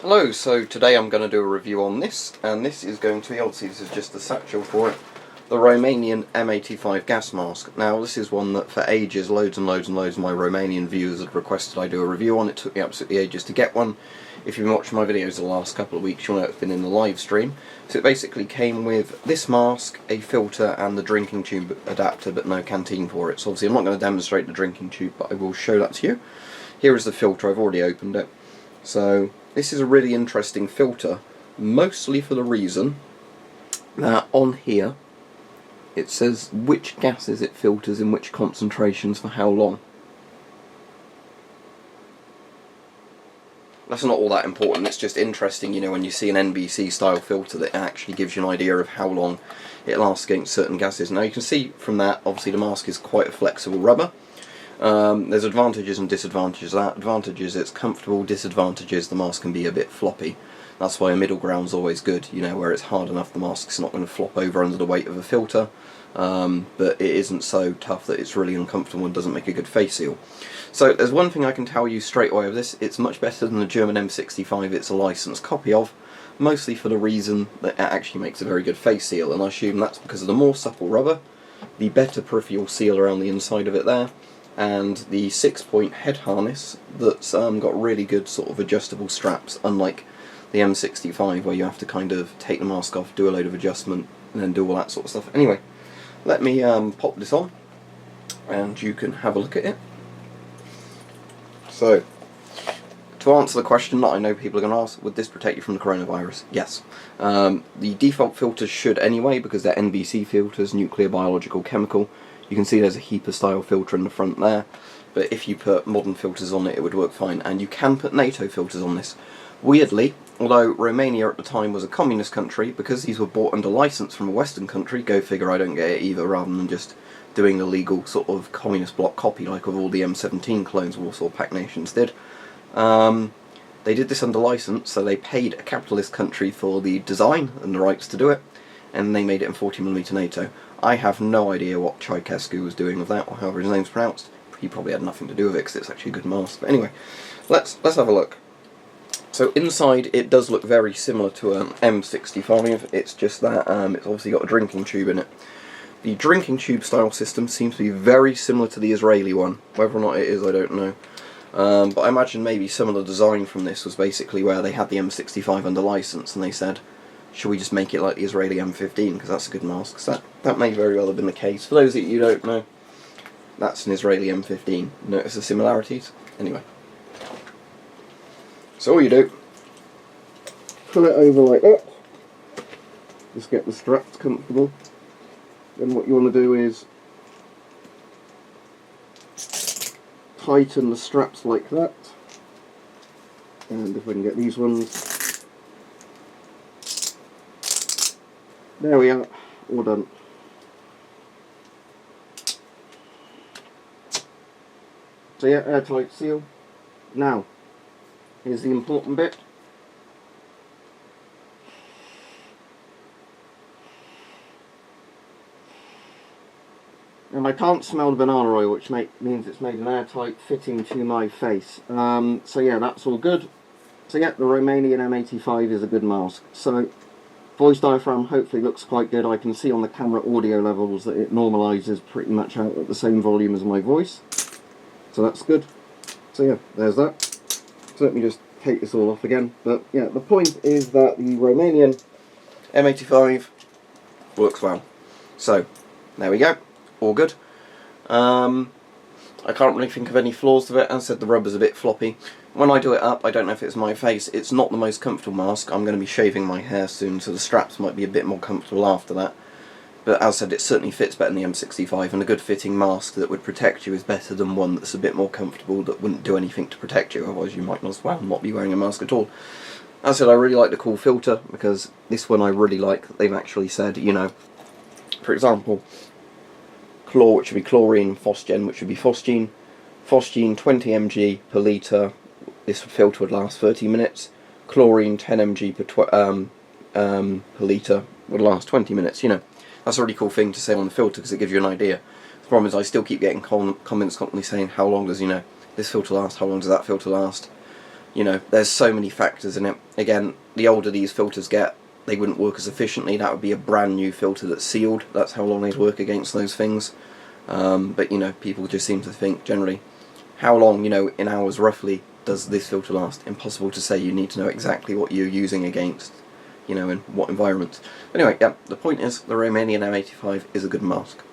Hello, so today I'm going to do a review on this, and this is going to be, obviously this is just the satchel for it, the Romanian M85 gas mask. Now this is one that for ages, loads and loads and loads of my Romanian viewers had requested I do a review on. It took me absolutely ages to get one. If you've been watching my videos the last couple of weeks, you'll know it's been in the live stream. So it basically came with this mask, a filter and the drinking tube adapter, but no canteen for it. So obviously I'm not going to demonstrate the drinking tube, but I will show that to you. Here is the filter, I've already opened it. So this is a really interesting filter, mostly for the reason that on here it says which gases it filters in which concentrations for how long. That's not all that important, it's just interesting, you know, when you see an NBC style filter that actually gives you an idea of how long it lasts against certain gases. Now you can see from that, obviously the mask is quite a flexible rubber. There's advantages and disadvantages. Advantages, it's comfortable. Disadvantages, the mask can be a bit floppy. That's why a middle ground's always good, you know, where it's hard enough the mask's not going to flop over under the weight of a filter, but it isn't so tough that it's really uncomfortable and doesn't make a good face seal. So there's one thing I can tell you straight away of this: it's much better than the German M85 it's a licensed copy of, mostly for the reason that it actually makes a very good face seal, and I assume that's because of the more supple rubber, the better peripheral seal around the inside of it there, and the 6-point head harness that's got really good sort of adjustable straps, unlike the M65 where you have to kind of take the mask off, do a load of adjustment, and then do all that sort of stuff. Anyway, let me pop this on and you can have a look at it. So, to answer the question that I know people are going to ask, would this protect you from the coronavirus? Yes. The default filters should anyway, because they're NBC filters, nuclear, biological, chemical. You can see there's a HEPA style filter in the front there, but if you put modern filters on it, it would work fine. And you can put NATO filters on this. Weirdly, although Romania at the time was a communist country, because these were bought under license from a Western country, go figure, I don't get it either, rather than just doing a legal sort of communist bloc copy like of all the M17 clones Warsaw Pact nations did. They did this under license, so they paid a capitalist country for the design and the rights to do it, and they made it in 40mm NATO. I have no idea what Ceausescu was doing with that, or however his name's pronounced. He probably had nothing to do with it, because it's actually a good mask. But anyway, let's have a look. So inside it does look very similar to an M65, it's just that it's obviously got a drinking tube in it. The drinking tube style system seems to be very similar to the Israeli one. Whether or not it is, I don't know. But I imagine maybe some of the design from this was basically where they had the M65 under license and they said, should we just make it like the Israeli M15, because that's a good mask. So that may very well have been the case. For those of you who don't know, that's an Israeli M15. Notice the similarities? Anyway. So all you do, pull it over like that, just get the straps comfortable. Then what you want to do is tighten the straps like that, and if we can get these ones, there we are, all done. So yeah, airtight seal. Now, here's the important bit. And I can't smell the banana oil, which means it's made an airtight fitting to my face. So yeah, that's all good. So yeah, the Romanian M85 is a good mask. So, voice diaphragm hopefully looks quite good. I can see on the camera audio levels that it normalises pretty much out at the same volume as my voice. So that's good. So yeah, there's that. So let me just take this all off again. But yeah, the point is that the Romanian M85 works well. So, there we go. All good. I can't really think of any flaws to it. As I said, the rubber's a bit floppy. When I do it up, I don't know if it's my face, it's not the most comfortable mask. I'm going to be shaving my hair soon, so the straps might be a bit more comfortable after that. But as I said, it certainly fits better than the M65, and a good fitting mask that would protect you is better than one that's a bit more comfortable that wouldn't do anything to protect you, otherwise you might as well not be wearing a mask at all. As I said, I really like the cool filter, because this one I really like. They've actually said, you know, for example, chlor, which would be chlorine, phosgen, which would be phosgene. Phosgene 20 mg per litre, this filter would last 30 minutes. Chlorine 10 mg per litre would last 20 minutes, you know. That's a really cool thing to say on the filter, because it gives you an idea. The problem is I still keep getting comments constantly saying, how long does, you know, this filter last, how long does that filter last? you know, there's so many factors in it. Again, the older these filters get, they wouldn't work as efficiently. That would be a brand new filter that's sealed. That's how long they'd work against those things. But, you know, people just seem to think generally, how long, you know, in hours roughly, does this filter last? Impossible to say. You need to know exactly what you're using against, you know, in what environment. Anyway, yeah, the point is, the Romanian M85 is a good mask.